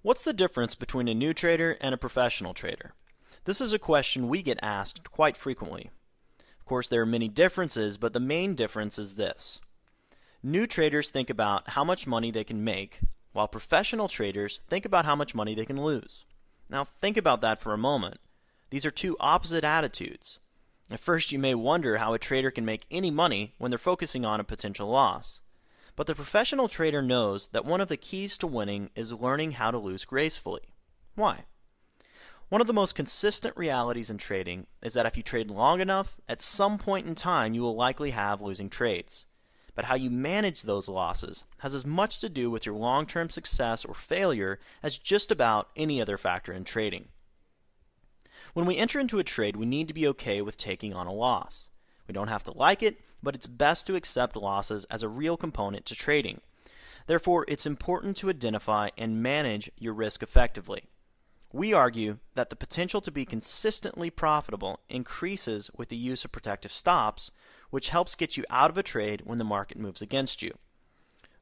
What's the difference between a new trader and a professional trader? This is a question we get asked quite frequently. Of course, there are many differences, but the main difference is this. New traders think about how much money they can make, while professional traders think about how much money they can lose. Now, think about that for a moment. These are two opposite attitudes. At first, you may wonder how a trader can make any money when they're focusing on a potential loss. But the professional trader knows that one of the keys to winning is learning how to lose gracefully. Why? One of the most consistent realities in trading is that if you trade long enough, at some point in time you will likely have losing trades. But how you manage those losses has as much to do with your long-term success or failure as just about any other factor in trading. When we enter into a trade, we need to be okay with taking on a loss. We don't have to like it, but it's best to accept losses as a real component to trading. Therefore, it's important to identify and manage your risk effectively. We argue that the potential to be consistently profitable increases with the use of protective stops, which helps get you out of a trade when the market moves against you.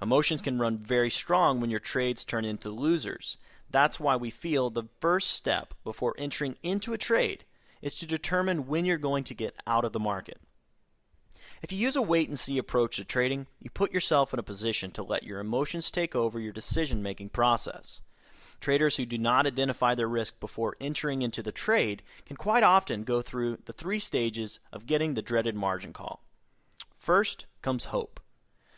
Emotions can run very strong when your trades turn into losers. That's why we feel the first step before entering into a trade is to determine when you're going to get out of the market. If you use a wait-and-see approach to trading, you put yourself in a position to let your emotions take over your decision-making process. Traders who do not identify their risk before entering into the trade can quite often go through the 3 stages of getting the dreaded margin call. First comes hope.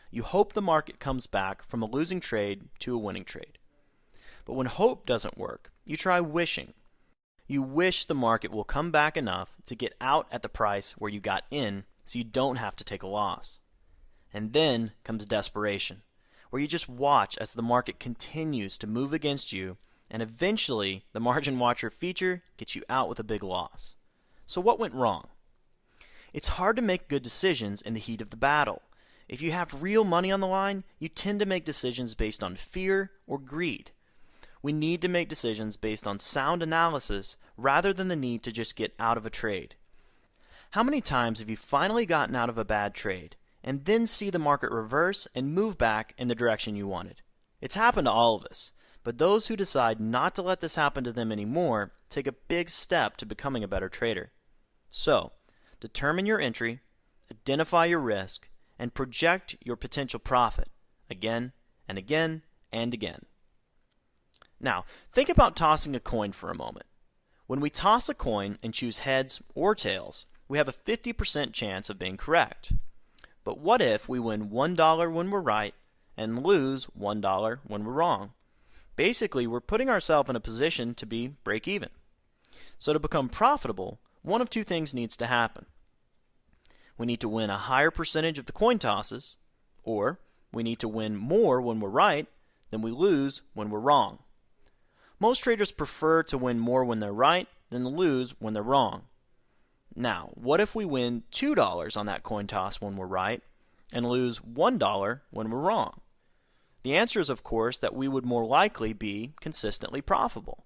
You hope the market comes back from a losing trade to a winning trade. But when hope doesn't work, you try wishing. You wish the market will come back enough to get out at the price where you got in, so you don't have to take a loss. And then comes desperation, where you just watch as the market continues to move against you, and eventually the margin watcher feature gets you out with a big loss. So what went wrong? It's hard to make good decisions in the heat of the battle. If you have real money on the line, you tend to make decisions based on fear or greed. We need to make decisions based on sound analysis rather than the need to just get out of a trade. How many times have you finally gotten out of a bad trade and then see the market reverse and move back in the direction you wanted? It's happened to all of us, but those who decide not to let this happen to them anymore take a big step to becoming a better trader. So, determine your entry, identify your risk, and project your potential profit again and again and again. Now, think about tossing a coin for a moment. When we toss a coin and choose heads or tails, we have a 50% chance of being correct. But what if we win $1 when we're right and lose $1 when we're wrong? Basically, we're putting ourselves in a position to be break even. So to become profitable, one of 2 things needs to happen. We need to win a higher percentage of the coin tosses, or we need to win more when we're right than we lose when we're wrong. Most traders prefer to win more when they're right than lose when they're wrong. Now, what if we win $2 on that coin toss when we're right and lose $1 when we're wrong? The answer is, of course, that we would more likely be consistently profitable.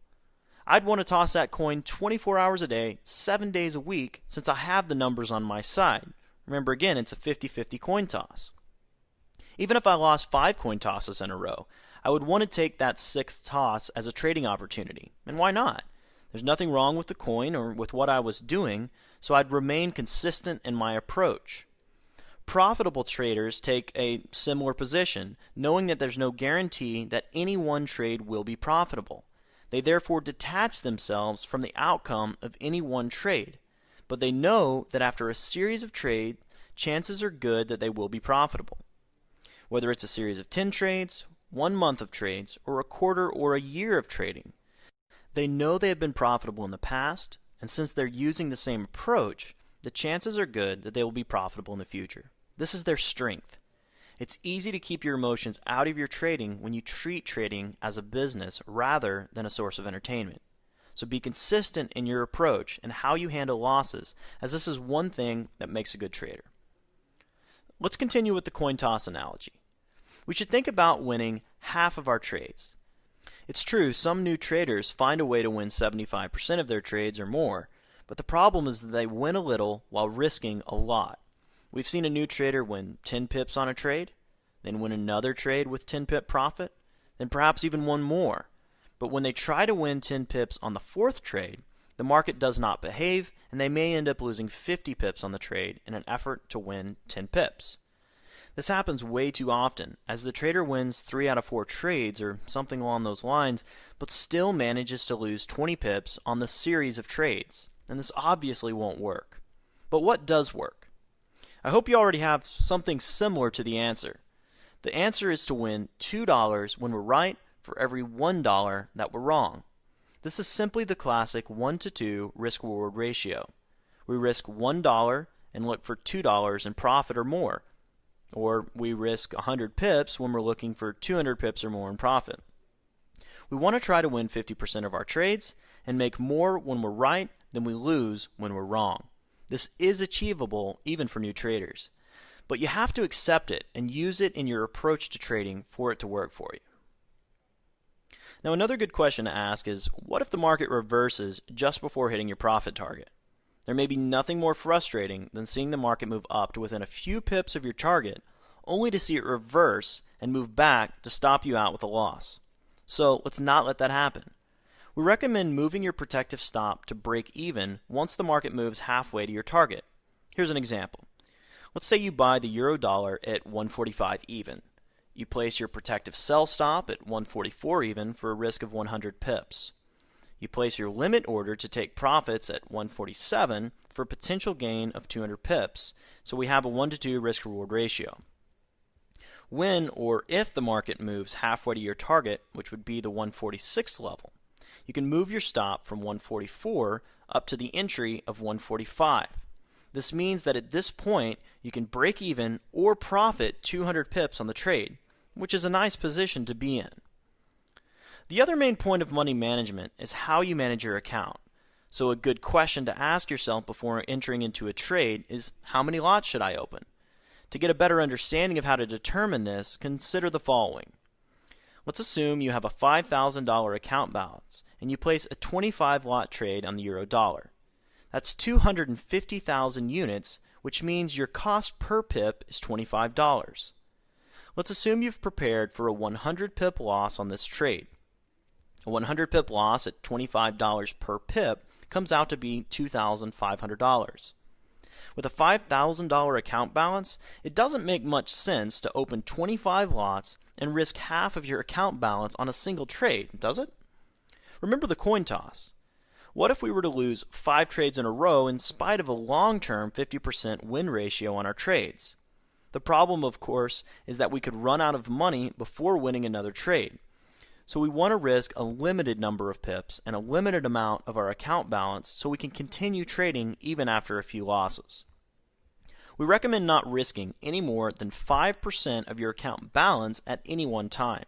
I'd want to toss that coin 24 hours a day, 7 days a week, since I have the numbers on my side. Remember, again, it's a 50-50 coin toss. Even if I lost 5 coin tosses in a row, I would want to take that 6th toss as a trading opportunity. And why not? There's nothing wrong with the coin or with what I was doing, so I'd remain consistent in my approach. Profitable traders take a similar position, knowing that there's no guarantee that any one trade will be profitable. They therefore detach themselves from the outcome of any one trade, but they know that after a series of trades, chances are good that they will be profitable. Whether it's a series of 10 trades, 1 month of trades, or a quarter or a year of trading, they know they have been profitable in the past, and since they're using the same approach, the chances are good that they will be profitable in the future. This is their strength. It's easy to keep your emotions out of your trading when you treat trading as a business rather than a source of entertainment. So be consistent in your approach and how you handle losses, as this is one thing that makes a good trader. Let's continue with the coin toss analogy. We should think about winning half of our trades. It's true, some new traders find a way to win 75% of their trades or more, but the problem is that they win a little while risking a lot. We've seen a new trader win 10 pips on a trade, then win another trade with 10 pip profit, then perhaps even one more. But when they try to win 10 pips on the fourth trade, the market does not behave, and they may end up losing 50 pips on the trade in an effort to win 10 pips. This happens way too often, as the trader wins 3 out of 4 trades or something along those lines, but still manages to lose 20 pips on the series of trades, and this obviously won't work. But what does work? I hope you already have something similar to the answer. The answer is to win $2 when we're right for every $1 that we're wrong. This is simply the classic 1-to-2 risk-reward ratio. We risk $1 and look for $2 in profit or more, or we risk 100 pips when we're looking for 200 pips or more in profit. We want to try to win 50% of our trades and make more when we're right than we lose when we're wrong. This is achievable even for new traders, but you have to accept it and use it in your approach to trading for it to work for you. Now, another good question to ask is, what if the market reverses just before hitting your profit target? There may be nothing more frustrating than seeing the market move up to within a few pips of your target, only to see it reverse and move back to stop you out with a loss. So let's not let that happen. We recommend moving your protective stop to break even once the market moves halfway to your target. Here's an example. Let's say you buy the euro dollar at 145 even. You place your protective sell stop at 144 even for a risk of 100 pips. You place your limit order to take profits at 147 for a potential gain of 200 pips, so we have a 1-to-2 risk-reward ratio. When or if the market moves halfway to your target, which would be the 146 level, you can move your stop from 144 up to the entry of 145. This means that at this point, you can break even or profit 200 pips on the trade, which is a nice position to be in. The other main point of money management is how you manage your account. So a good question to ask yourself before entering into a trade is, how many lots should I open? To get a better understanding of how to determine this, consider the following. Let's assume you have a $5,000 account balance and you place a 25 lot trade on the euro dollar. That's 250,000 units, which means your cost per pip is $25. Let's assume you've prepared for a 100 pip loss on this trade. A 100 pip loss at $25 per pip comes out to be $2,500. With a $5,000 account balance, it doesn't make much sense to open 25 lots and risk half of your account balance on a single trade, does it? Remember the coin toss. What if we were to lose 5 trades in a row in spite of a long-term 50% win ratio on our trades? The problem, of course, is that we could run out of money before winning another trade. So we want to risk a limited number of pips and a limited amount of our account balance so we can continue trading even after a few losses. We recommend not risking any more than 5% of your account balance at any one time.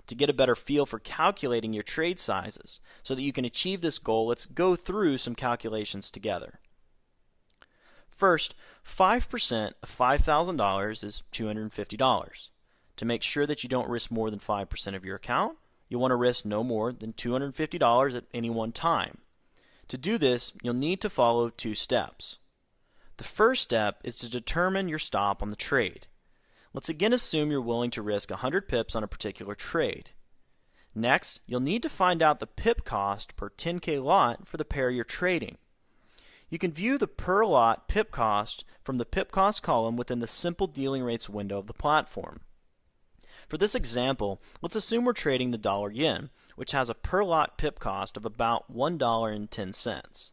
To get a better feel for calculating your trade sizes so that you can achieve this goal, let's go through some calculations together. First, 5% of $5,000 is $250. To make sure that you don't risk more than 5% of your account, you'll want to risk no more than $250 at any one time. To do this, you'll need to follow 2 steps. The first step is to determine your stop on the trade. Let's again assume you're willing to risk 100 pips on a particular trade. Next, you'll need to find out the pip cost per 10K lot for the pair you're trading. You can view the per lot pip cost from the pip cost column within the simple dealing rates window of the platform. For this example, let's assume we're trading the dollar yen, which has a per lot pip cost of about $1.10.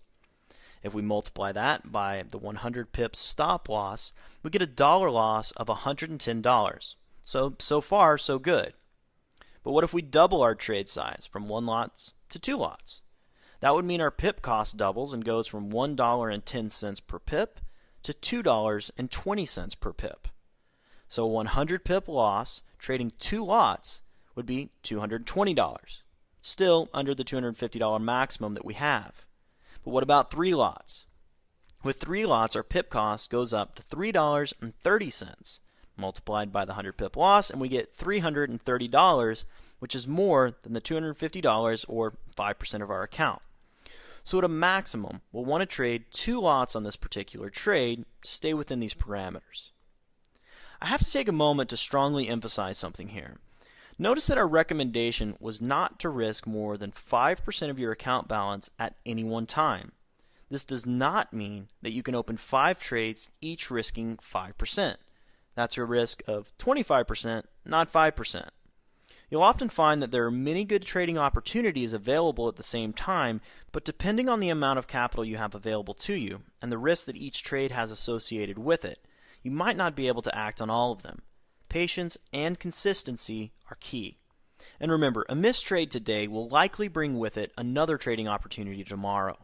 If we multiply that by the 100 pips stop loss, we get a dollar loss of $110. So far, so good. But what if we double our trade size from 1 lot to 2 lots? That would mean our pip cost doubles and goes from $1.10 per pip to $2.20 per pip. So a 100 pip loss trading 2 lots would be $220, still under the $250 maximum that we have. But what about 3 lots? With 3 lots, our pip cost goes up to $3.30 multiplied by the 100 pip loss, and we get $330, which is more than the $250 or 5% of our account. So at a maximum, we'll want to trade 2 lots on this particular trade to stay within these parameters. I have to take a moment to strongly emphasize something here. Notice that our recommendation was not to risk more than 5% of your account balance at any one time. This does not mean that you can open 5 trades, each risking 5%. That's a risk of 25%, not 5%. You'll often find that there are many good trading opportunities available at the same time, but depending on the amount of capital you have available to you and the risk that each trade has associated with it, you might not be able to act on all of them. Patience and consistency are key. And remember, a missed trade today will likely bring with it another trading opportunity tomorrow.